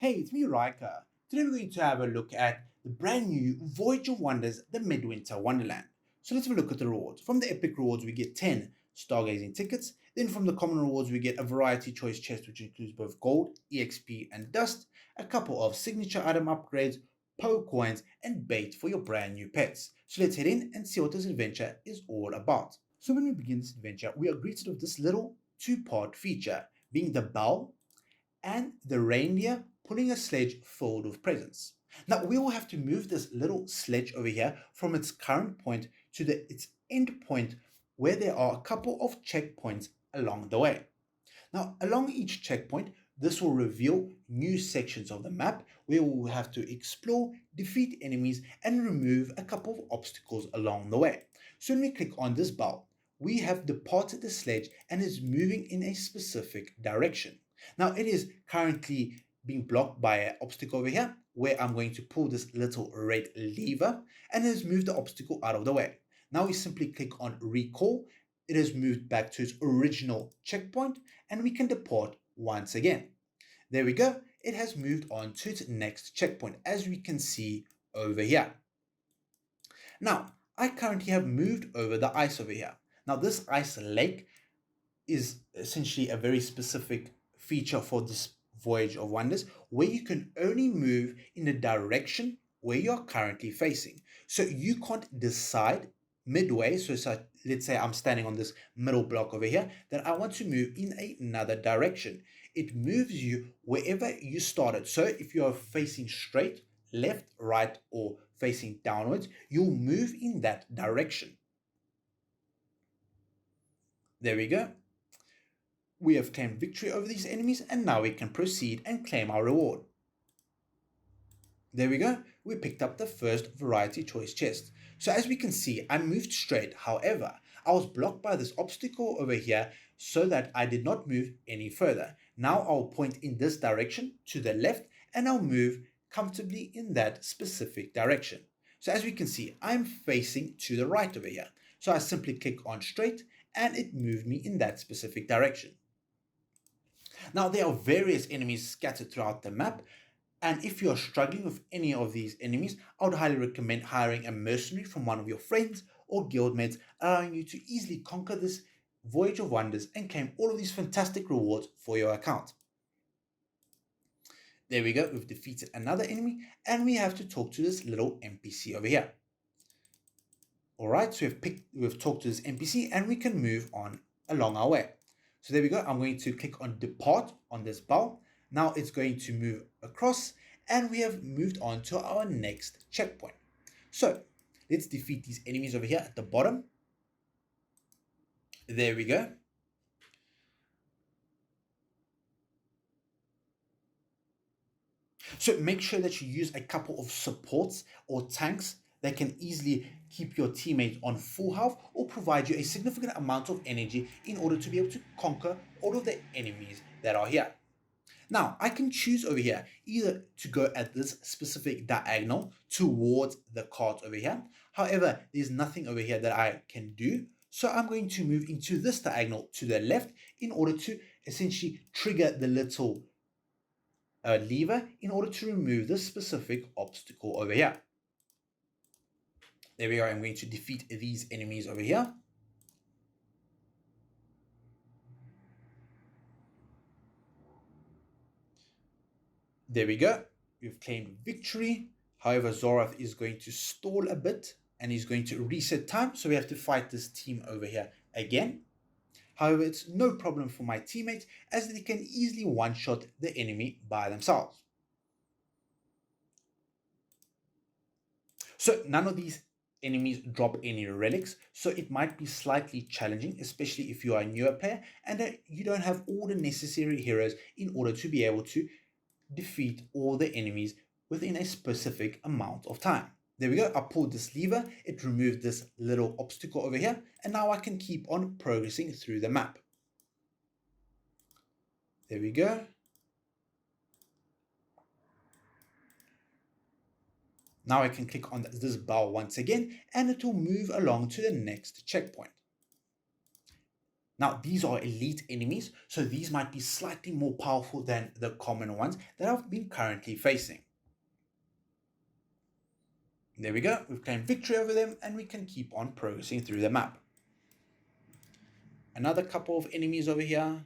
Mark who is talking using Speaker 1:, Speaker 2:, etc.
Speaker 1: Hey, it's me, Riker. Today we're going to have a look at the brand new Voyage of Wonders, the Midwinter Wonderland. So let's have a look at the rewards. From the epic rewards, we get 10 stargazing tickets. Then from the common rewards, we get a variety choice chest, which includes both gold, EXP, and dust, a couple of signature item upgrades, Poe coins, and bait for your brand new pets. So let's head in and see what this adventure is all about. So when we begin this adventure, we are greeted with this little two-part feature, being the bell and the reindeer pulling a sledge filled with presents. Now we will have to move this little sledge over here from its current point to its end point, where there are a couple of checkpoints along the way. Now along each checkpoint, this will reveal new sections of the map where we will have to explore, defeat enemies, and remove a couple of obstacles along the way. So when we click on this bell, we have departed the sledge and is moving in a specific direction. Now it is currently being blocked by an obstacle over here, where I'm going to pull this little red lever and it has moved the obstacle out of the way. Now we simply click on recall. It has moved back to its original checkpoint and we can depart once again. There we go. It has moved on to its next checkpoint, as we can see over here. Now, I currently have moved over the ice over here. Now, this ice lake is essentially a very specific feature for this Voyage of Wonders, where you can only move in the direction where you're currently facing. So you can't decide midway. So let's say I'm standing on this middle block over here, that I want to move in another direction. It moves you wherever you started. So if you're facing straight, left, right, or facing downwards, you'll move in that direction. There we go. We have claimed victory over these enemies, and now we can proceed and claim our reward. There we go. We picked up the first variety choice chest. So as we can see, I moved straight. However, I was blocked by this obstacle over here so that I did not move any further. Now I'll point in this direction to the left and I'll move comfortably in that specific direction. So as we can see, I'm facing to the right over here. So I simply click on straight and it moved me in that specific direction. Now there are various enemies scattered throughout the map, and if you are struggling with any of these enemies, I would highly recommend hiring a mercenary from one of your friends or guildmates, allowing you to easily conquer this Voyage of Wonders and claim all of these fantastic rewards for your account. There we go, we've defeated another enemy and we have to talk to this little NPC over here. Alright, so we've talked to this NPC and we can move on along our way. So there we go. I'm going to click on depart on this bell. Now it's going to move across and we have moved on to our next checkpoint. So let's defeat these enemies over here at the bottom. There we go. So make sure that you use a couple of supports or tanks that can easily keep your teammates on full health or provide you a significant amount of energy in order to be able to conquer all of the enemies that are here. Now, I can choose over here either to go at this specific diagonal towards the cart over here. However, there's nothing over here that I can do. So I'm going to move into this diagonal to the left in order to essentially trigger the little lever in order to remove this specific obstacle over here. There we are. I'm going to defeat these enemies over here. There we go. We've claimed victory. However, Zorath is going to stall a bit and he's going to reset time. So we have to fight this team over here again. However, it's no problem for my teammates as they can easily one-shot the enemy by themselves. So none of these enemies drop any relics, so it might be slightly challenging, especially if you are a newer player and you don't have all the necessary heroes in order to be able to defeat all the enemies within a specific amount of time. There we go. I pulled this lever, it removed this little obstacle over here, and now I can keep on progressing through the map. There we go. Now I can click on this bell once again and it will move along to the next checkpoint. Now, these are elite enemies, so these might be slightly more powerful than the common ones that I've been currently facing. There we go, we've claimed victory over them, and we can keep on progressing through the map. Another couple of enemies over here.